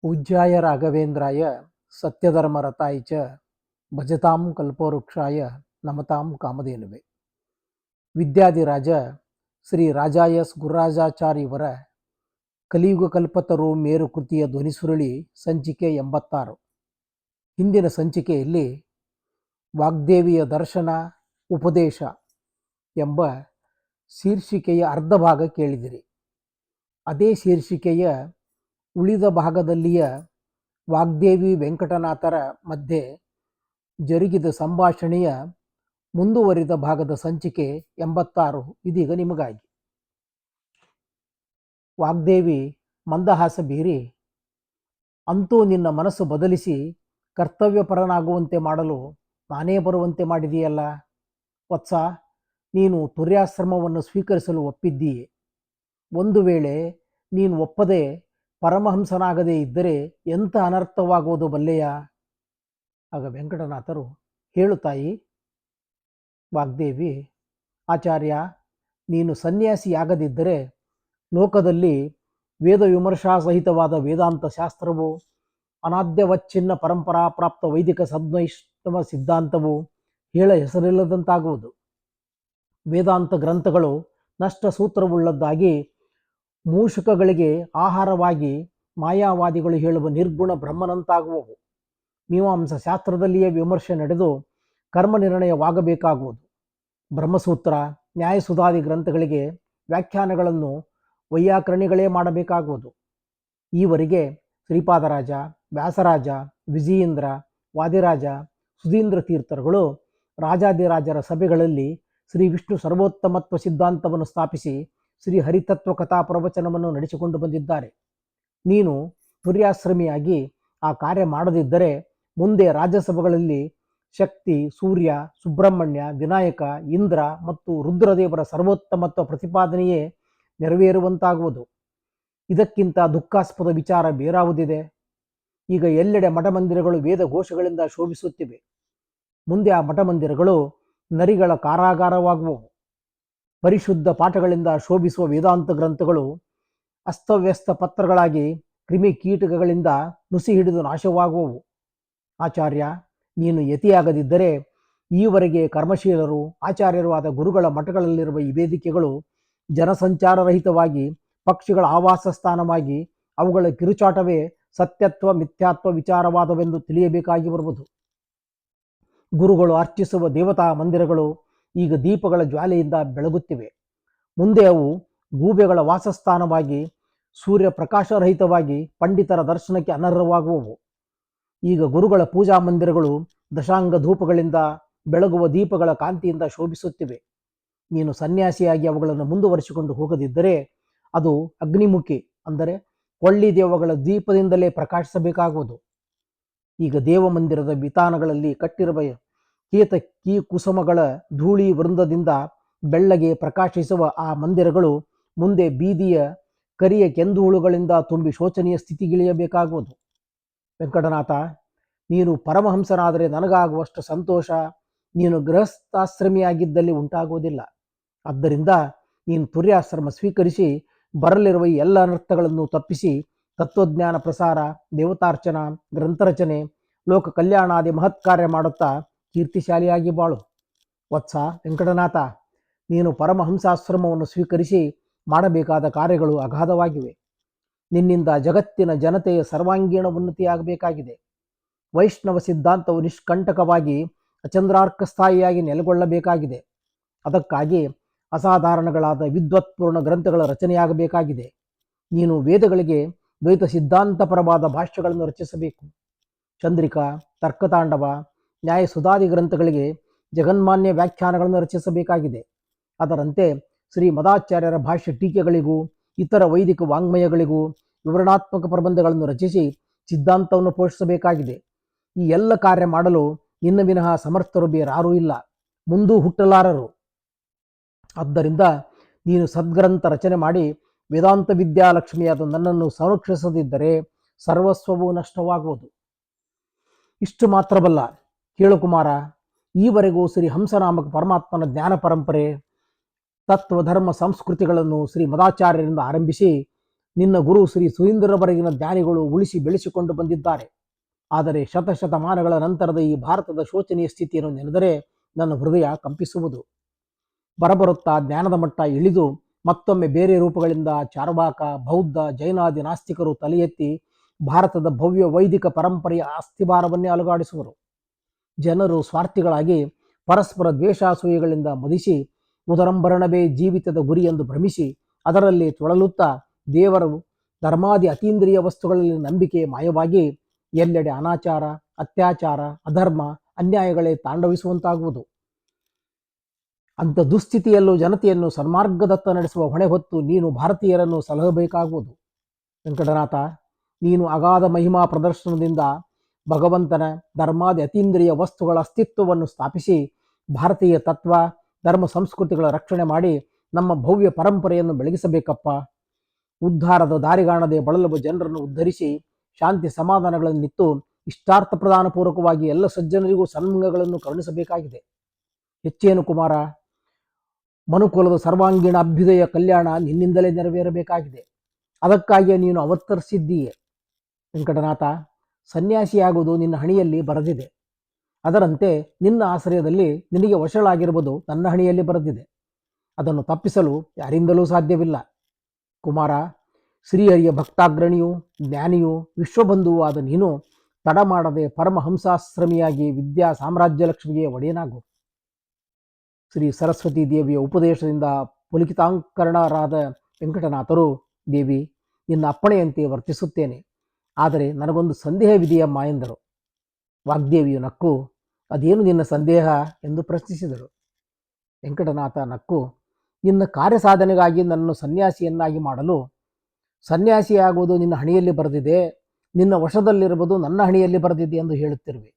पूज्याय राघवेन्द्राय सत्यधर्मरताय च भजतां कल्पवृक्षाय नमतां ಕಾಮಧೇನುವೆ. ವಿದ್ಯಾಧಿರಾಜ ಶ್ರೀ ರಾಜ ಎಸ್ ಗುರುರಾಜಾಚಾರ್ಯವರ ಕಲಿಯುಗ ಕಲ್ಪತರು ಮೇರು ಕೃತಿಯ ಧ್ವನಿಸುರುಳಿ ಸಂಚಿಕೆ 86. ಹಿಂದಿನ ಸಂಚಿಕೆಯಲ್ಲಿ ವಾಗ್ದೇವಿಯ ದರ್ಶನ ಉಪದೇಶ ಎಂಬ ಶೀರ್ಷಿಕೆಯ ಅರ್ಧ ಭಾಗ ಕೇಳಿದಿರಿ. ಅದೇ ಶೀರ್ಷಿಕೆಯ ಉಳಿದ ಭಾಗದಲ್ಲಿಯ ವಾಗ್ದೇವಿ ವೆಂಕಟನಾಥರ ಮಧ್ಯೆ ಜರುಗಿದ ಸಂಭಾಷಣೆಯ ಮುಂದುವರಿದ ಭಾಗದ ಸಂಚಿಕೆ 86 ಇದೀಗ ನಿಮಗಾಗಿ. ವಾಗ್ದೇವಿ ಮಂದಹಾಸ ಬೀರಿ, ಅಂತೂ ನಿನ್ನ ಮನಸ್ಸು ಬದಲಿಸಿ ಕರ್ತವ್ಯಪರನಾಗುವಂತೆ ಮಾಡಲು ನಾನೇ ಬರುವಂತೆ ಮಾಡಿದೆಯಲ್ಲ ವತ್ಸ. ನೀನು ತುರ್ಯಾಶ್ರಮವನ್ನು ಸ್ವೀಕರಿಸಲು ಒಪ್ಪಿದ್ದೀಯೆ. ಒಂದು ವೇಳೆ ನೀನು ಒಪ್ಪದೆ ಪರಮಹಂಸನಾಗದೇ ಇದ್ದರೆ ಎಂಥ ಅನರ್ಥವಾಗುವುದು ಬಲ್ಲೆಯ? ಆಗ ವೆಂಕಟನಾಥರು, ಹೇಳು ತಾಯಿ. ವಾಗ್ದೇವಿ, ಆಚಾರ್ಯ, ನೀನು ಸನ್ಯಾಸಿಯಾಗದಿದ್ದರೆ ಲೋಕದಲ್ಲಿ ವೇದ ವಿಮರ್ಶಾ ಸಹಿತವಾದ ವೇದಾಂತ ಶಾಸ್ತ್ರವು, ಅನಾದ್ಯವಚ್ಛಿನ್ನ ಪರಂಪರಾ ಪ್ರಾಪ್ತ ವೈದಿಕ ಸದ್ವೈಷ್ಣವ ಸಿದ್ಧಾಂತವು ಹೇಳ ಹೆಸರಿಲ್ಲದಂತಾಗುವುದು. ವೇದಾಂತ ಗ್ರಂಥಗಳು ನಷ್ಟ ಸೂತ್ರವುಳ್ಳದ್ದಾಗಿ ಮೂಷಕಗಳಿಗೆ ಆಹಾರವಾಗಿ ಮಾಯಾವಾದಿಗಳು ಹೇಳುವ ನಿರ್ಗುಣ ಬ್ರಹ್ಮನಂತಾಗುವವು. ಮೀಮಾಂಸಾ ಶಾಸ್ತ್ರದಲ್ಲಿಯೇ ವಿಮರ್ಶೆ ನಡೆದು ಕರ್ಮ ನಿರ್ಣಯವಾಗಬೇಕಾಗುವುದು. ಬ್ರಹ್ಮಸೂತ್ರ, ನ್ಯಾಯಸುಧಾದಿ ಗ್ರಂಥಗಳಿಗೆ ವ್ಯಾಖ್ಯಾನಗಳನ್ನು ವೈಯಾಕರಣಿಗಳೇ ಮಾಡಬೇಕಾಗುವುದು. ಈವರೆಗೆ ಶ್ರೀಪಾದರಾಜ, ವ್ಯಾಸರಾಜ, ವಿಜಯೇಂದ್ರ, ವಾದಿರಾಜ, ಸುಧೀಂದ್ರ ತೀರ್ಥರುಗಳು ರಾಜಾದಿರಾಜರ ಸಭೆಗಳಲ್ಲಿ ಶ್ರೀ ವಿಷ್ಣು ಸರ್ವೋತ್ತಮತ್ವ ಸಿದ್ಧಾಂತವನ್ನು ಸ್ಥಾಪಿಸಿ ಶ್ರೀ ಹರಿತತ್ವ ಕಥಾ ಪ್ರವಚನವನ್ನು ನಡೆಸಿಕೊಂಡು ಬಂದಿದ್ದಾರೆ. ನೀನು ತುರ್ಯಾಶ್ರಮಿಯಾಗಿ ಆ ಕಾರ್ಯ ಮಾಡದಿದ್ದರೆ ಮುಂದೆ ರಾಜ್ಯಸಭೆಗಳಲ್ಲಿ ಶಕ್ತಿ, ಸೂರ್ಯ, ಸುಬ್ರಹ್ಮಣ್ಯ, ವಿನಾಯಕ, ಇಂದ್ರ ಮತ್ತು ರುದ್ರದೇವರ ಸರ್ವೋತ್ತಮತ್ವ ಪ್ರತಿಪಾದನೆಯೇ ನೆರವೇರುವಂತಾಗುವುದು. ಇದಕ್ಕಿಂತ ದುಃಖಾಸ್ಪದ ವಿಚಾರ ಬೇರಾವುದಿದೆ? ಈಗ ಎಲ್ಲೆಡೆ ಮಠಮಂದಿರಗಳು ವೇದ ಘೋಷಗಳಿಂದ ಶೋಭಿಸುತ್ತಿವೆ. ಮುಂದೆ ಆ ಮಠಮಂದಿರಗಳು ನರಿಗಳ ಕಾರಾಗಾರವಾಗುವವು. ಪರಿಶುದ್ಧ ಪಾಠಗಳಿಂದ ಶೋಭಿಸುವ ವೇದಾಂತ ಗ್ರಂಥಗಳು ಅಸ್ತವ್ಯಸ್ತ ಪತ್ರಗಳಾಗಿ ಕ್ರಿಮಿಕೀಟಕಗಳಿಂದ ನುಸಿ ಹಿಡಿದು ನಾಶವಾಗುವವು. ಆಚಾರ್ಯ, ನೀನು ಯತಿಯಾಗದಿದ್ದರೆ ಈವರೆಗೆ ಕರ್ಮಶೀಲರು, ಆಚಾರ್ಯರು ಆದ ಗುರುಗಳ ಮಠಗಳಲ್ಲಿರುವ ಈ ವೇದಿಕೆಗಳು ಜನಸಂಚಾರರಹಿತವಾಗಿ ಪಕ್ಷಿಗಳ ಆವಾಸ ಸ್ಥಾನವಾಗಿ ಅವುಗಳ ಕಿರುಚಾಟವೇ ಸತ್ಯತ್ವ ಮಿಥ್ಯಾತ್ವ ವಿಚಾರವಾದವೆಂದು ತಿಳಿಯಬೇಕಾಗಿ ಬರುವುದು. ಗುರುಗಳು ಅರ್ಚಿಸುವ ದೇವತಾ ಮಂದಿರಗಳು ಈಗ ದೀಪಗಳ ಜ್ವಾಲೆಯಿಂದ ಬೆಳಗುತ್ತಿವೆ. ಮುಂದೆ ಅವು ಗೂಬೆಗಳ ವಾಸಸ್ಥಾನವಾಗಿ ಸೂರ್ಯ ಪ್ರಕಾಶರಹಿತವಾಗಿ ಪಂಡಿತರ ದರ್ಶನಕ್ಕೆ ಅನರ್ಹವಾಗುವವು. ಈಗ ಗುರುಗಳ ಪೂಜಾ ಮಂದಿರಗಳು ದಶಾಂಗ ಧೂಪಗಳಿಂದ ಬೆಳಗುವ ದೀಪಗಳ ಕಾಂತಿಯಿಂದ ಶೋಭಿಸುತ್ತಿವೆ. ನೀನು ಸನ್ಯಾಸಿಯಾಗಿ ಅವುಗಳನ್ನು ಮುಂದುವರಿಸಿಕೊಂಡು ಹೋಗದಿದ್ದರೆ ಅದು ಅಗ್ನಿಮುಖಿ, ಅಂದರೆ ಕೊಳ್ಳಿ ದೇವಗಳ ದೀಪದಿಂದಲೇ ಪ್ರಕಾಶಿಸಬೇಕಾಗುವುದು. ಈಗ ದೇವಮಂದಿರದ ವಿತಾನಗಳಲ್ಲಿ ಕಟ್ಟಿರುವ ಕೇತಕಿ ಕುಸುಮಗಳ ಧೂಳಿ ವೃಂದದಿಂದ ಬೆಳ್ಳಗೆ ಪ್ರಕಾಶಿಸುವ ಆ ಮಂದಿರಗಳು ಮುಂದೆ ಬೀದಿಯ ಕರಿಯ ಕೆಂದುಹುಳುಗಳಿಂದ ತುಂಬಿ ಶೋಚನೀಯ ಸ್ಥಿತಿಗಿಳಿಯಬೇಕಾಗುವುದು. ವೆಂಕಟನಾಥ, ನೀನು ಪರಮಹಂಸನಾದರೆ ನನಗಾಗುವಷ್ಟು ಸಂತೋಷ ನೀನು ಗೃಹಸ್ಥಾಶ್ರಮಿಯಾಗಿದ್ದಲ್ಲಿ ಉಂಟಾಗುವುದಿಲ್ಲ. ಆದ್ದರಿಂದ ನೀನು ತುರ್ಯಾಶ್ರಮ ಸ್ವೀಕರಿಸಿ ಬರಲಿರುವ ಈ ಎಲ್ಲ ಅನರ್ಥಗಳನ್ನು ತಪ್ಪಿಸಿ ತತ್ವಜ್ಞಾನ ಪ್ರಸಾರ, ದೇವತಾರ್ಚನ, ಗ್ರಂಥರಚನೆ, ಲೋಕ ಕಲ್ಯಾಣಾದಿ ಮಹತ್ಕಾರ್ಯ ಮಾಡುತ್ತಾ ಕೀರ್ತಿಶಾಲಿಯಾಗಿ ಬಾಳು. ವತ್ಸ ವೆಂಕಟನಾಥ, ನೀನು ಪರಮಹಂಸಾಶ್ರಮವನ್ನು ಸ್ವೀಕರಿಸಿ ಮಾಡಬೇಕಾದ ಕಾರ್ಯಗಳು ಅಗಾಧವಾಗಿವೆ. ನಿನ್ನಿಂದ ಜಗತ್ತಿನ ಜನತೆಯ ಸರ್ವಾಂಗೀಣ ಉನ್ನತಿಯಾಗಬೇಕಾಗಿದೆ. ವೈಷ್ಣವ ಸಿದ್ಧಾಂತವು ನಿಷ್ಕಂಟಕವಾಗಿ ಅಚಂದ್ರಾರ್ಕ ಸ್ಥಾಯಿಯಾಗಿ ನೆಲೆಗೊಳ್ಳಬೇಕಾಗಿದೆ. ಅದಕ್ಕಾಗಿ ಅಸಾಧಾರಣಗಳಾದ ವಿದ್ವತ್ಪೂರ್ಣ ಗ್ರಂಥಗಳ ರಚನೆಯಾಗಬೇಕಾಗಿದೆ. ನೀನು ವೇದಗಳಿಗೆ ದ್ವೈತ ಸಿದ್ಧಾಂತಪರವಾದ ಭಾಷ್ಯಗಳನ್ನು ರಚಿಸಬೇಕು. ಚಂದ್ರಿಕಾ, ತರ್ಕತಾಂಡವ, ನ್ಯಾಯಸುಧಾದಿ ಗ್ರಂಥಗಳಿಗೆ ಜಗನ್ಮಾನ್ಯ ವ್ಯಾಖ್ಯಾನಗಳನ್ನು ರಚಿಸಬೇಕಾಗಿದೆ. ಅದರಂತೆ ಶ್ರೀ ಮದಾಚಾರ್ಯರ ಭಾಷ್ಯ ಟೀಕೆಗಳಿಗೂ ಇತರ ವೈದಿಕ ವಾಂಗ್ಮಯಗಳಿಗೂ ವಿವರಣಾತ್ಮಕ ಪ್ರಬಂಧಗಳನ್ನು ರಚಿಸಿ ಸಿದ್ಧಾಂತವನ್ನು ಪೋಷಿಸಬೇಕಾಗಿದೆ. ಈ ಎಲ್ಲ ಕಾರ್ಯ ಮಾಡಲು ನಿನ್ನ ವಿನಃ ಸಮರ್ಥರು ಬೇರಾರೂ ಇಲ್ಲ, ಮುಂದೂ ಹುಟ್ಟಲಾರರು. ಆದ್ದರಿಂದ ನೀನು ಸದ್ಗ್ರಂಥ ರಚನೆ ಮಾಡಿ ವೇದಾಂತ ವಿದ್ಯಾಲಕ್ಷ್ಮಿಯಾದ ನನ್ನನ್ನು ಸಂರಕ್ಷಿಸದಿದ್ದರೆ ಸರ್ವಸ್ವವೂ ನಷ್ಟವಾಗುವುದು. ಇಷ್ಟು ಮಾತ್ರವಲ್ಲ, ಕೇಳು ಕುಮಾರ. ಈವರೆಗೂ ಶ್ರೀ ಹಂಸನಾಮಕ ಪರಮಾತ್ಮನ ಜ್ಞಾನ ಪರಂಪರೆ, ತತ್ವ, ಧರ್ಮ, ಸಂಸ್ಕೃತಿಗಳನ್ನು ಶ್ರೀ ಮದಾಚಾರ್ಯರಿಂದ ಆರಂಭಿಸಿ ನಿನ್ನ ಗುರು ಶ್ರೀ ಸುರೀಂದ್ರವರೆಗಿನ ಜ್ಞಾನಿಗಳು ಉಳಿಸಿ ಬೆಳೆಸಿಕೊಂಡು ಬಂದಿದ್ದಾರೆ. ಆದರೆ ಶತಶತಮಾನಗಳ ನಂತರದ ಈ ಭಾರತದ ಶೋಚನೀಯ ಸ್ಥಿತಿಯನ್ನು ನೆನೆದರೆ ನನ್ನ ಹೃದಯ ಕಂಪಿಸುವುದು. ಬರಬರುತ್ತಾ ಜ್ಞಾನದ ಮಟ್ಟ ಇಳಿದು ಮತ್ತೊಮ್ಮೆ ಬೇರೆ ರೂಪಗಳಿಂದ ಚಾರ್ವಾಕ, ಬೌದ್ಧ, ಜೈನಾದಿ ನಾಸ್ತಿಕರು ತಲೆ ಎತ್ತಿ ಭಾರತದ ಭವ್ಯ ವೈದಿಕ ಪರಂಪರೆಯ ಅಸ್ಥಿಭಾರವನ್ನೇ ಅಲುಗಾಡಿಸುವರು. ಜನರು ಸ್ವಾರ್ಥಿಗಳಾಗಿ ಪರಸ್ಪರ ದ್ವೇಷಾಸೂಯೆಗಳಿಂದ ಮದಿಸಿ ಉದರಂಭರಣವೇ ಜೀವಿತದ ಗುರಿ ಎಂದು ಭ್ರಮಿಸಿ ಅದರಲ್ಲಿ ತೊಳಲುತ್ತಾ ದೇವರು ಧರ್ಮಾದಿ ಅತೀಂದ್ರಿಯ ವಸ್ತುಗಳಲ್ಲಿ ನಂಬಿಕೆ ಮಾಯವಾಗಿ ಎಲ್ಲೆಡೆ ಅನಾಚಾರ, ಅತ್ಯಾಚಾರ, ಅಧರ್ಮ, ಅನ್ಯಾಯಗಳೇ ತಾಂಡವಿಸುವಂತಾಗುವುದು. ಅಂಥ ದುಸ್ಥಿತಿಯಲ್ಲೂ ಜನತೆಯನ್ನು ಸನ್ಮಾರ್ಗದತ್ತ ನಡೆಸುವ ಹೊಣೆ ಹೊತ್ತು ನೀನು ಭಾರತೀಯರನ್ನು ಸಲಹಬೇಕಾಗುವುದು. ವೆಂಕಟನಾಥ, ನೀನು ಅಗಾಧ ಮಹಿಮಾ ಪ್ರದರ್ಶನದಿಂದ ಭಗವಂತನ ಧರ್ಮಾದಿ ಅತೀಂದ್ರಿಯ ವಸ್ತುಗಳ ಅಸ್ತಿತ್ವವನ್ನು ಸ್ಥಾಪಿಸಿ ಭಾರತೀಯ ತತ್ವ, ಧರ್ಮ, ಸಂಸ್ಕೃತಿಗಳ ರಕ್ಷಣೆ ಮಾಡಿ ನಮ್ಮ ಭವ್ಯ ಪರಂಪರೆಯನ್ನು ಬೆಳಗಿಸಬೇಕಪ್ಪ. ಉದ್ಧಾರದ ದಾರಿಗಾಣದೆ ಬಳಲುವ ಜನರನ್ನು ಉದ್ಧರಿಸಿ ಶಾಂತಿ ಸಮಾಧಾನಗಳನ್ನಿತ್ತು ಇಷ್ಟಾರ್ಥ ಪ್ರದಾನ ಪೂರ್ವಕವಾಗಿ ಎಲ್ಲ ಸಜ್ಜನರಿಗೂ ಸನ್ಮಂಗಗಳನ್ನು ಕರುಣಿಸಬೇಕಾಗಿದೆ. ಹೆಚ್ಚೇನು ಕುಮಾರ, ಮನುಕುಲದ ಸರ್ವಾಂಗೀಣ ಅಭ್ಯುದಯ ಕಲ್ಯಾಣ ನಿನ್ನಿಂದಲೇ ನೆರವೇರಬೇಕಾಗಿದೆ. ಅದಕ್ಕಾಗಿಯೇ ನೀನು ಅವತರಿಸಿದ್ದೀಯೆ. ವೆಂಕಟನಾಥ, ಸನ್ಯಾಸಿಯಾಗುವುದು ನಿನ್ನ ಹಣಿಯಲ್ಲಿ ಬರೆದಿದೆ. ಅದರಂತೆ ನಿನ್ನ ಆಶ್ರಯದಲ್ಲಿ ನಿನಗೆ ವಶಳಾಗಿರುವುದು ನನ್ನ ಹಣಿಯಲ್ಲಿ ಬರೆದಿದೆ. ಅದನ್ನು ತಪ್ಪಿಸಲು ಯಾರಿಂದಲೂ ಸಾಧ್ಯವಿಲ್ಲ. ಕುಮಾರ, ಶ್ರೀಹರಿಯ ಭಕ್ತಾಗ್ರಣಿಯೂ ಜ್ಞಾನಿಯೂ ವಿಶ್ವಬಂಧುವೂ ಆದ ನೀನು ತಡ ಮಾಡದೆ ಪರಮಹಂಸಾಶ್ರಮಿಯಾಗಿ ವಿದ್ಯಾ ಸಾಮ್ರಾಜ್ಯ ಲಕ್ಷ್ಮಿಗೆ ಒಡೆಯನಾಗು. ಶ್ರೀ ಸರಸ್ವತಿ ದೇವಿಯ ಉಪದೇಶದಿಂದ ಪುಲಿಕಿತಾಂಕರಣರಾದ ವೆಂಕಟನಾಥರು, ದೇವಿ, ನಿನ್ನ ಅಪ್ಪಣೆಯಂತೆ ವರ್ತಿಸುತ್ತೇನೆ. ಆದರೆ ನನಗೊಂದು ಸಂದೇಹವಿದೆಯಮ್ಮ ಎಂದರು. ವಾಗ್ದೇವಿಯು ನಕ್ಕು, ಅದೇನು ನಿನ್ನ ಸಂದೇಹ ಎಂದು ಪ್ರಶ್ನಿಸಿದರು. ವೆಂಕಟನಾಥ ನಕ್ಕು, ನಿನ್ನ ಕಾರ್ಯಸಾಧನೆಗಾಗಿ ನನ್ನನ್ನು ಸನ್ಯಾಸಿಯನ್ನಾಗಿ ಮಾಡಲು ಸನ್ಯಾಸಿಯಾಗುವುದು ನಿನ್ನ ಹಣಿಯಲ್ಲಿ ಬರೆದಿದೆ, ನಿನ್ನ ವಶದಲ್ಲಿರುವುದು ನನ್ನ ಹಣಿಯಲ್ಲಿ ಬರೆದಿದೆ ಎಂದು ಹೇಳುತ್ತಿರುವೆ.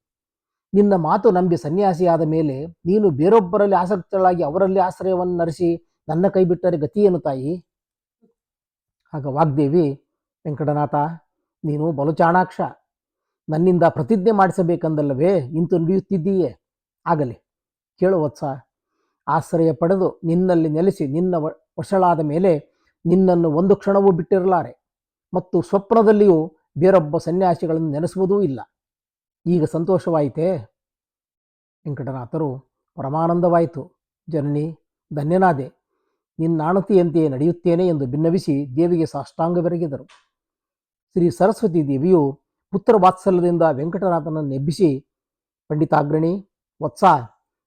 ನಿನ್ನ ಮಾತು ನಂಬಿ ಸನ್ಯಾಸಿಯಾದ ಮೇಲೆ ನೀನು ಬೇರೊಬ್ಬರಲ್ಲಿ ಆಸಕ್ತಳಾಗಿ ಅವರಲ್ಲಿ ಆಶ್ರಯವನ್ನು ನರಿಸಿ ನನ್ನ ಕೈ ಬಿಟ್ಟರೆ ಗತಿಯೇನು ತಾಯಿ? ಆಗ ವಾಗ್ದೇವಿ, ವೆಂಕಟನಾಥ, ನೀನು ಬಲು ಚಾಣಾಕ್ಷ. ನನ್ನಿಂದ ಪ್ರತಿಜ್ಞೆ ಮಾಡಿಸಬೇಕೆಂದಲ್ಲವೇ ಇಂತು ನುಡಿಯುತ್ತಿದ್ದೀಯೇ? ಆಗಲಿ ಕೇಳು ವತ್ಸ. ಆಶ್ರಯ ಪಡೆದು ನಿನ್ನಲ್ಲಿ ನೆಲೆಸಿ ನಿನ್ನ ವಶಳಾದ ಮೇಲೆ ನಿನ್ನನ್ನು ಒಂದು ಕ್ಷಣವೂ ಬಿಟ್ಟಿರಲಾರೆ ಮತ್ತು ಸ್ವಪ್ನದಲ್ಲಿಯೂ ಬೇರೊಬ್ಬ ಸನ್ಯಾಸಿಗಳನ್ನು ನೆನೆಸುವುದೂ ಇಲ್ಲ. ಈಗ ಸಂತೋಷವಾಯಿತೇ? ವೆಂಕಟನಾಥರು, ಪರಮಾನಂದವಾಯಿತು ಜನನಿ, ಧನ್ಯನಾದೆ. ನಿನ್ನಾಣತಿಯಂತೆಯೇ ನಡೆಯುತ್ತೇನೆ ಎಂದು ಭಿನ್ನವಿಸಿ ದೇವಿಗೆ ಸಾಷ್ಟಾಂಗ ಬೆರಗಿದರು. ಶ್ರೀ ಸರಸ್ವತಿ ದೇವಿಯು ಪುತ್ರ ವಾತ್ಸಲ್ಯದಿಂದ ವೆಂಕಟನಾಥನನ್ನು ಎಬ್ಬಿಸಿ, ಪಂಡಿತಾಗ್ರಣಿ ವತ್ಸ,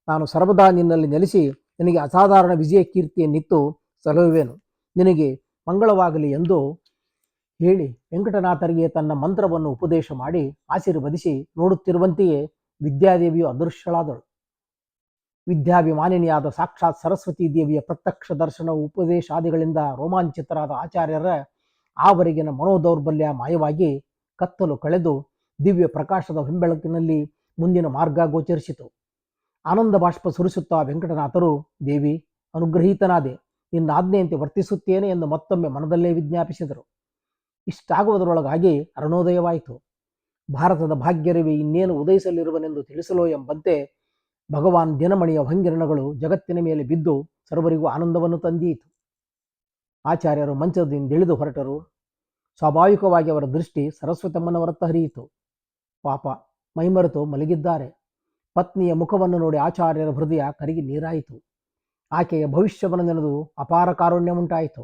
ನಾನು ಸರ್ವದಾ ನಿನ್ನಲ್ಲಿ ನೆಲೆಸಿ ನಿನಗೆ ಅಸಾಧಾರಣ ವಿಜಯ ಕೀರ್ತಿಯನ್ನಿತ್ತು ಸಲಹುವೆನು. ನಿನಗೆ ಮಂಗಳವಾಗಲಿ ಎಂದು ಹೇಳಿ ವೆಂಕಟನಾಥರಿಗೆ ತನ್ನ ಮಂತ್ರವನ್ನು ಉಪದೇಶ ಮಾಡಿ ಆಶೀರ್ವದಿಸಿ ನೋಡುತ್ತಿರುವಂತೆಯೇ ವಿದ್ಯಾದೇವಿಯು ಅದೃಶ್ಯಳಾದಳು. ವಿದ್ಯಾಭಿಮಾನಿನಿಯಾದ ಸಾಕ್ಷಾತ್ ಸರಸ್ವತಿ ದೇವಿಯ ಪ್ರತ್ಯಕ್ಷ ದರ್ಶನ ಉಪದೇಶಾದಿಗಳಿಂದ ರೋಮಾಂಚಿತರಾದ ಆಚಾರ್ಯರ ಆವರೆಗಿನ ಮನೋದೌರ್ಬಲ್ಯ ಮಾಯವಾಗಿ ಕತ್ತಲು ಕಳೆದು ದಿವ್ಯ ಪ್ರಕಾಶದ ಬೆಂಬೆಳಕಿನಲ್ಲಿ ಮುಂದಿನ ಮಾರ್ಗ ಗೋಚರಿಸಿತು. ಆನಂದ ಬಾಷ್ಪ ಸುರಿಸುತ್ತಾ ವೆಂಕಟನಾಥರು, ದೇವಿ, ಅನುಗ್ರಹೀತನಾದೆ, ನಿನ್ನ ಆಜ್ಞೆಯಂತೆ ವರ್ತಿಸುತ್ತೇನೆ ಎಂದು ಮತ್ತೊಮ್ಮೆ ಮನದಲ್ಲೇ ವಿಜ್ಞಾಪಿಸಿದರು. ಇಷ್ಟಾಗುವುದರೊಳಗಾಗಿ ಅರುಣೋದಯವಾಯಿತು. ಭಾರತದ ಭಾಗ್ಯರವಿ ಇನ್ನೇನು ಉದಯಿಸಲಿರುವನೆಂದು ತಿಳಿಸಲೋ ಎಂಬಂತೆ ಭಗವಾನ್ ದಿನಮಣಿಯ ಭಂಗಿರಣಗಳು ಜಗತ್ತಿನ ಮೇಲೆ ಬಿದ್ದು ಸರ್ವರಿಗೂ ಆನಂದವನ್ನು ತಂದೀತು. ಆಚಾರ್ಯರು ಮಂಚದಿಂದ ಇಳಿದು ಹೊರಟರು. ಸ್ವಾಭಾವಿಕವಾಗಿ ಅವರ ದೃಷ್ಟಿ ಸರಸ್ವತಮ್ಮನವರತ್ತ ಹರಿಯಿತು. ಪಾಪ, ಮೈಮರೆತು ಮಲಗಿದ್ದಾರೆ. ಪತ್ನಿಯ ಮುಖವನ್ನು ನೋಡಿ ಆಚಾರ್ಯರ ಹೃದಯ ಕರಗಿ ನೀರಾಯಿತು. ಆಕೆಯ ಭವಿಷ್ಯವನ್ನು ನೆನೆದು ಅಪಾರ ಕಾರುಣ್ಯವುಂಟಾಯಿತು.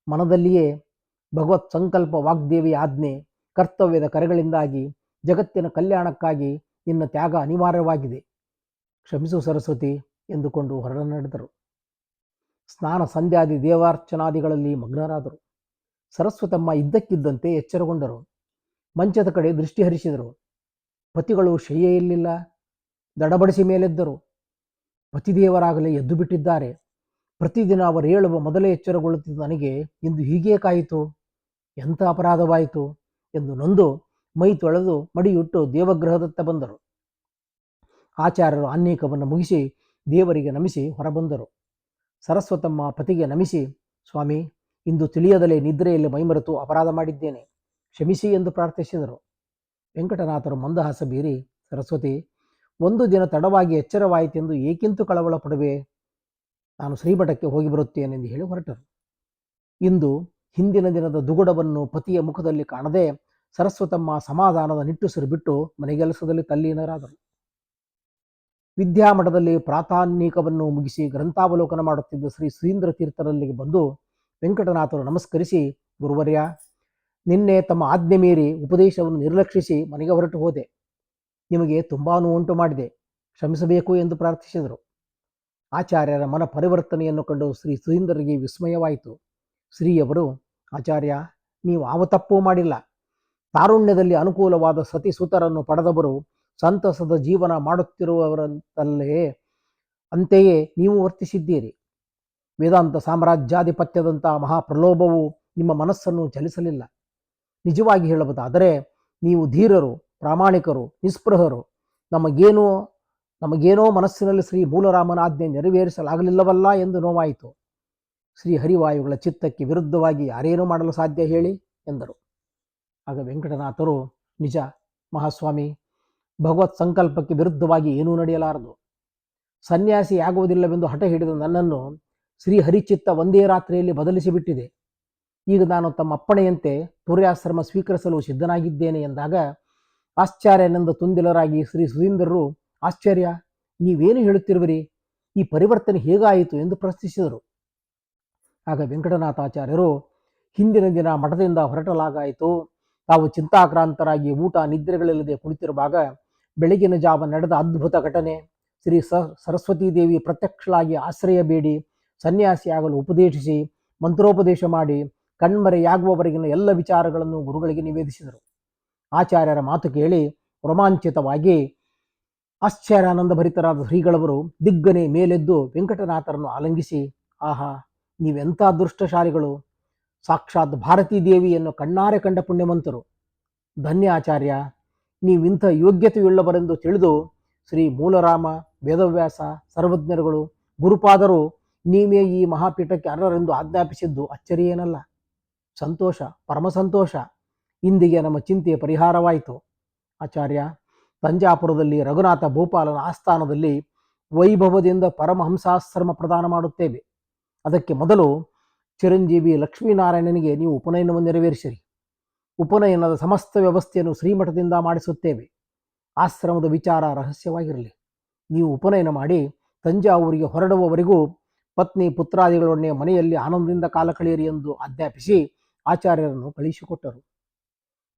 ಮನದಲ್ಲಿಯೇ ಭಗವತ್ ಸಂಕಲ್ಪ ವಾಗ್ದೇವಿಯ ಆಜ್ಞೆ, ಕರ್ತವ್ಯದ ಕರೆಗಳಿಂದಾಗಿ ಜಗತ್ತಿನ ಕಲ್ಯಾಣಕ್ಕಾಗಿ ನಿನ್ನ ತ್ಯಾಗ ಅನಿವಾರ್ಯವಾಗಿದೆ, ಕ್ಷಮಿಸು ಸರಸ್ವತಿ ಎಂದುಕೊಂಡು ಹೊರ ನಡೆದರು. ಸ್ನಾನ ಸಂಧ್ಯಾದಿ ದೇವಾರ್ಚನಾದಿಗಳಲ್ಲಿ ಮಗ್ನರಾದರು. ಸರಸ್ವತಮ್ಮ ಇದ್ದಕ್ಕಿದ್ದಂತೆ ಎಚ್ಚರಗೊಂಡರು. ಮಂಚದ ಕಡೆ ದೃಷ್ಟಿ ಹರಿಸಿದರು. ಪತಿಗಳು ಶಯ್ಯೆಯಲ್ಲಿಲ್ಲ. ದಡಬಡಿಸಿ ಮೇಲೆದ್ದರು. ಪತಿದೇವರಾಗಲೇ ಎದ್ದು ಬಿಟ್ಟಿದ್ದಾರೆ. ಪ್ರತಿದಿನ ಅವರು ಹೇಳುವ ಮೊದಲೇ ಎಚ್ಚರಗೊಳ್ಳುತ್ತಿದ್ದ ನನಗೆ ಇಂದು ಹೀಗೇ ಕಾಯಿತು, ಎಂಥ ಅಪರಾಧವಾಯಿತು ಎಂದು ನೊಂದು ಮೈ ತೊಳೆದು ಮಡಿಯುಟ್ಟು ದೇವಗೃಹದತ್ತ ಬಂದರು. ಆಚಾರ್ಯರು ಆನ್ಯಕವನ್ನು ಮುಗಿಸಿ ದೇವರಿಗೆ ನಮಿಸಿ ಹೊರಬಂದರು. ಸರಸ್ವತಮ್ಮ ಪತಿಗೆ ನಮಿಸಿ, ಸ್ವಾಮಿ, ಇಂದು ತಿಳಿಯದಲೇ ನಿದ್ರೆಯಲ್ಲಿ ಮೈಮರೆತು ಅಪರಾಧ ಮಾಡಿದ್ದೇನೆ, ಕ್ಷಮಿಸಿ ಎಂದು ಪ್ರಾರ್ಥಿಸಿದರು. ವೆಂಕಟನಾಥರು ಮಂದಹಾಸ ಬೀರಿ, ಸರಸ್ವತಿ, ಒಂದು ದಿನ ತಡವಾಗಿ ಎಚ್ಚರವಾಯಿತೆಂದು ಏಕಿಂತು ಕಳವಳ ಪಡುವೆ? ನಾನು ಶ್ರೀಮಠಕ್ಕೆ ಹೋಗಿ ಬರುತ್ತೇನೆಂದು ಹೇಳಿ ಹೊರಟರು. ಇಂದು ಹಿಂದಿನ ದಿನದ ದುಗುಡವನ್ನು ಪತಿಯ ಮುಖದಲ್ಲಿ ಕಾಣದೆ ಸರಸ್ವತಮ್ಮ ಸಮಾಧಾನದ ನಿಟ್ಟುಸಿರು ಬಿಟ್ಟು ಮನೆಗೆಲಸದಲ್ಲಿ ತಲ್ಲೀನರಾದರು. ವಿದ್ಯಾಮಠದಲ್ಲಿ ಪ್ರಾತಾನ್ನಿಕವನ್ನು ಮುಗಿಸಿ ಗ್ರಂಥಾವಲೋಕನ ಮಾಡುತ್ತಿದ್ದ ಶ್ರೀ ಸುಧೀಂದ್ರ ತೀರ್ಥರಲ್ಲಿಗೆ ಬಂದು ವೆಂಕಟನಾಥರು ನಮಸ್ಕರಿಸಿ, ಗುರುವರ್ಯ, ನಿನ್ನೆ ತಮ್ಮ ಆಜ್ಞೆ ಮೀರಿ ಉಪದೇಶವನ್ನು ನಿರ್ಲಕ್ಷಿಸಿ ಮನೆಗೆ ಹೊರಟು ಹೋದೆ. ನಿಮಗೆ ತುಂಬಾ ನೋವುಂಟು ಮಾಡಿದೆ, ಕ್ಷಮಿಸಬೇಕು ಎಂದು ಪ್ರಾರ್ಥಿಸಿದರು. ಆಚಾರ್ಯರ ಮನ ಪರಿವರ್ತನೆಯನ್ನು ಕಂಡು ಶ್ರೀ ಸುಧೀಂದ್ರರಿಗೆ ವಿಸ್ಮಯವಾಯಿತು. ಶ್ರೀಯವರು, ಆಚಾರ್ಯ, ನೀವು ಯಾವ ತಪ್ಪೂ ಮಾಡಿಲ್ಲ. ತಾರುಣ್ಯದಲ್ಲಿ ಅನುಕೂಲವಾದ ಸತಿಸುತರನ್ನು ಪಡೆದವರು ಸಂತಸದ ಜೀವನ ಮಾಡುತ್ತಿರುವವರಂತಲ್ಲೇ ಅಂತೆಯೇ ನೀವು ವರ್ತಿಸಿದ್ದೀರಿ. ವೇದಾಂತ ಸಾಮ್ರಾಜ್ಯಾಧಿಪತ್ಯದಂಥ ಮಹಾಪ್ರಲೋಭವು ನಿಮ್ಮ ಮನಸ್ಸನ್ನು ಚಲಿಸಲಿಲ್ಲ. ನಿಜವಾಗಿ ಹೇಳುವುದಾದರೆ ನೀವು ಧೀರರು, ಪ್ರಾಮಾಣಿಕರು, ನಿಸ್ಪೃಹರು. ನಮಗೇನೋ ಮನಸ್ಸಿನಲ್ಲಿ ಶ್ರೀ ಮೂಲರಾಮನ ಆಜ್ಞೆ ನೆರವೇರಿಸಲಾಗಲಿಲ್ಲವಲ್ಲ ಎಂದು ನೋವಾಯಿತು. ಶ್ರೀ ಹರಿವಾಯುಗಳ ಚಿತ್ತಕ್ಕೆ ವಿರುದ್ಧವಾಗಿ ಯಾರೇನೂ ಮಾಡಲು ಸಾಧ್ಯ ಹೇಳಿ ಎಂದರು. ಆಗ ವೆಂಕಟನಾಥರು, ನಿಜ ಮಹಾಸ್ವಾಮಿ, ಭಗವತ್ ಸಂಕಲ್ಪಕ್ಕೆ ವಿರುದ್ಧವಾಗಿ ಏನೂ ನಡೆಯಲಾರದು. ಸನ್ಯಾಸಿ ಆಗುವುದಿಲ್ಲವೆಂದು ಹಠ ಹಿಡಿದ ನನ್ನನ್ನು ಶ್ರೀಹರಿಚಿತ್ತ ಒಂದೇ ರಾತ್ರಿಯಲ್ಲಿ ಬದಲಿಸಿಬಿಟ್ಟಿದೆ. ಈಗ ನಾನು ತಮ್ಮ ಅಪ್ಪಣೆಯಂತೆ ತುರ್ಯಾಶ್ರಮ ಸ್ವೀಕರಿಸಲು ಸಿದ್ಧನಾಗಿದ್ದೇನೆ ಎಂದಾಗ ಆಶ್ಚರ್ಯನೆಂದು ತುಂದಿಲರಾಗಿ ಶ್ರೀ ಸುಧೀಂದ್ರರು, ಆಶ್ಚರ್ಯ, ನೀವೇನು ಹೇಳುತ್ತಿರುವಿರಿ? ಈ ಪರಿವರ್ತನೆ ಹೇಗಾಯಿತು ಎಂದು ಪ್ರಶ್ನಿಸಿದರು. ಆಗ ವೆಂಕಟನಾಥಾಚಾರ್ಯರು, ಹಿಂದಿನ ದಿನ ಮಠದಿಂದ ಹೊರಟಲಾಗಾಯಿತು. ತಾವು ಚಿಂತಾಕ್ರಾಂತರಾಗಿ ಊಟ ನಿದ್ರೆಗಳಿಲ್ಲದೆ ಕುಳಿತಿರುವಾಗ ಬೆಳಗಿನ ಜಾವ ನಡೆದ ಅದ್ಭುತ ಘಟನೆ. ಶ್ರೀ ಸರಸ್ವತೀ ದೇವಿ ಪ್ರತ್ಯಕ್ಷಳಾಗಿ ಆಶ್ರಯ ಬೇಡಿ ಸನ್ಯಾಸಿಯಾಗಲು ಉಪದೇಶಿಸಿ ಮಂತ್ರೋಪದೇಶ ಮಾಡಿ ಕಣ್ಮರೆಯಾಗುವವರೆಗಿನ ಎಲ್ಲ ವಿಚಾರಗಳನ್ನು ಗುರುಗಳಿಗೆ ನಿವೇದಿಸಿದರು. ಆಚಾರ್ಯರ ಮಾತು ಕೇಳಿ ರೋಮಾಂಚಿತವಾಗಿ ಆಶ್ಚರ್ಯಾನಂದ ಭರಿತರಾದ ಶ್ರೀಗಳವರು ದಿಗ್ಗನೆ ಮೇಲೆದ್ದು ವೆಂಕಟನಾಥರನ್ನು ಆಲಂಗಿಸಿ, ಆಹಾ, ನೀವೆಂಥ ಅದೃಷ್ಟಶಾಲಿಗಳು! ಸಾಕ್ಷಾತ್ ಭಾರತೀ ದೇವಿಯನ್ನು ಕಣ್ಣಾರೆ ಕಂಡ ಪುಣ್ಯವಂತರು. ಧನ್ಯ ಆಚಾರ್ಯ, ನೀವಿಂಥ ಯೋಗ್ಯತೆಯುಳ್ಳವರೆಂದು ತಿಳಿದು ಶ್ರೀ ಮೂಲರಾಮ, ವೇದವ್ಯಾಸ, ಸರ್ವಜ್ಞರುಗಳು, ಗುರುಪಾದರು ನೀವೇ ಈ ಮಹಾಪೀಠಕ್ಕೆ ಅರ್ಹರೆಂದು ಆಜ್ಞಾಪಿಸಿದ್ದು ಅಚ್ಚರಿಯೇನಲ್ಲ. ಸಂತೋಷ, ಪರಮ ಸಂತೋಷ. ಇಂದಿಗೆ ನಮ್ಮ ಚಿಂತೆಯ ಪರಿಹಾರವಾಯಿತು. ಆಚಾರ್ಯ, ತಂಜಾಪುರದಲ್ಲಿ ರಘುನಾಥ ಭೂಪಾಲನ ಆಸ್ಥಾನದಲ್ಲಿ ವೈಭವದಿಂದ ಪರಮಹಂಸಾಶ್ರಮ ಪ್ರದಾನ ಮಾಡುತ್ತೇವೆ. ಅದಕ್ಕೆ ಮೊದಲು ಚಿರಂಜೀವಿ ಲಕ್ಷ್ಮೀನಾರಾಯಣನಿಗೆ ನೀವು ಉಪನಯನವನ್ನು ನೆರವೇರಿಸಿರಿ. ಉಪನಯನದ ಸಮಸ್ತ ವ್ಯವಸ್ಥೆಯನ್ನು ಶ್ರೀಮಠದಿಂದ ಮಾಡಿಸುತ್ತೇವೆ. ಆಶ್ರಮದ ವಿಚಾರ ರಹಸ್ಯವಾಗಿರಲಿ. ನೀವು ಉಪನಯನ ಮಾಡಿ ತಂಜಾವೂರಿಗೆ ಹೊರಡುವವರೆಗೂ ಪತ್ನಿ ಪುತ್ರಾದಿಗಳೊಡನೆ ಮನೆಯಲ್ಲಿ ಆನಂದದಿಂದ ಕಾಲ ಕಳೆಯಿರಿ ಎಂದು ಆಜ್ಞಾಪಿಸಿ ಆಚಾರ್ಯರನ್ನು ಕಳಿಸಿಕೊಟ್ಟರು.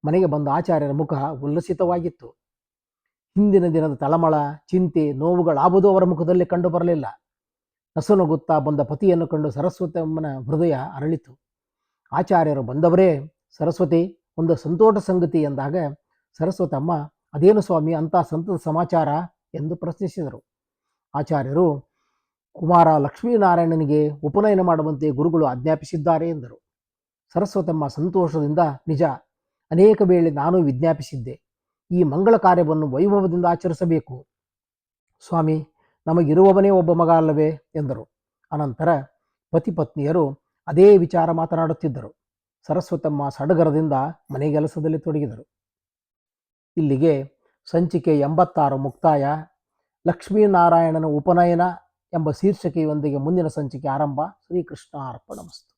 ಮನೆಗೆ ಬಂದ ಆಚಾರ್ಯರ ಮುಖ ಉಲ್ಲಸಿತವಾಗಿತ್ತು. ಹಿಂದಿನ ದಿನದ ತಳಮಳ, ಚಿಂತೆ, ನೋವುಗಳಾವುದೂ ಅವರ ಮುಖದಲ್ಲಿ ಕಂಡು ಬರಲಿಲ್ಲ. ನಸುನಗುತ್ತಾ ಬಂದ ಪತಿಯನ್ನು ಕಂಡು ಸರಸ್ವತಮ್ಮನ ಹೃದಯ ಅರಳಿತು. ಆಚಾರ್ಯರು ಬಂದವರೇ, ಸರಸ್ವತಿ, ಒಂದು ಸಂತೋಷ ಸಂಗತಿ ಎಂದಾಗ ಸರಸ್ವತಮ್ಮ, ಅದೇನು ಸ್ವಾಮಿ ಅಂತ ಸಂತದ ಸಮಾಚಾರ ಎಂದು ಪ್ರಶ್ನಿಸಿದರು. ಆಚಾರ್ಯರು, ಕುಮಾರ ಲಕ್ಷ್ಮೀನಾರಾಯಣನಿಗೆ ಉಪನಯನ ಮಾಡುವಂತೆ ಗುರುಗಳು ಆಜ್ಞಾಪಿಸಿದ್ದಾರೆ ಎಂದರು. ಸರಸ್ವತಮ್ಮ ಸಂತೋಷದಿಂದ, ನಿಜ, ಅನೇಕ ವೇಳೆ ನಾನು ವಿಜ್ಞಾಪಿಸಿದ್ದೆ. ಈ ಮಂಗಳ ಕಾರ್ಯವನ್ನು ವೈಭವದಿಂದ ಆಚರಿಸಬೇಕು. ಸ್ವಾಮಿ, ನಮಗಿರುವವನೇ ಒಬ್ಬ ಮಗ ಅಲ್ಲವೇ ಎಂದರು. ಅನಂತರ ಪತಿ ಪತ್ನಿಯರು ಅದೇ ವಿಚಾರ ಮಾತನಾಡುತ್ತಿದ್ದರು. ಸರಸ್ವತಮ್ಮ ಸಡಗರದಿಂದ ಮನೆಗೆಲಸದಲ್ಲಿ ತೊಡಗಿದರು. ಇಲ್ಲಿಗೆ ಸಂಚಿಕೆ 86 ಮುಕ್ತಾಯ. ಲಕ್ಷ್ಮೀನಾರಾಯಣನ ಉಪನಯನ ಎಂಬ ಶೀರ್ಷಿಕೆಯೊಂದಿಗೆ ಮುಂದಿನ ಸಂಚಿಕೆ ಆರಂಭ. ಶ್ರೀಕೃಷ್ಣ ಅರ್ಪಣಮಸ್ತು.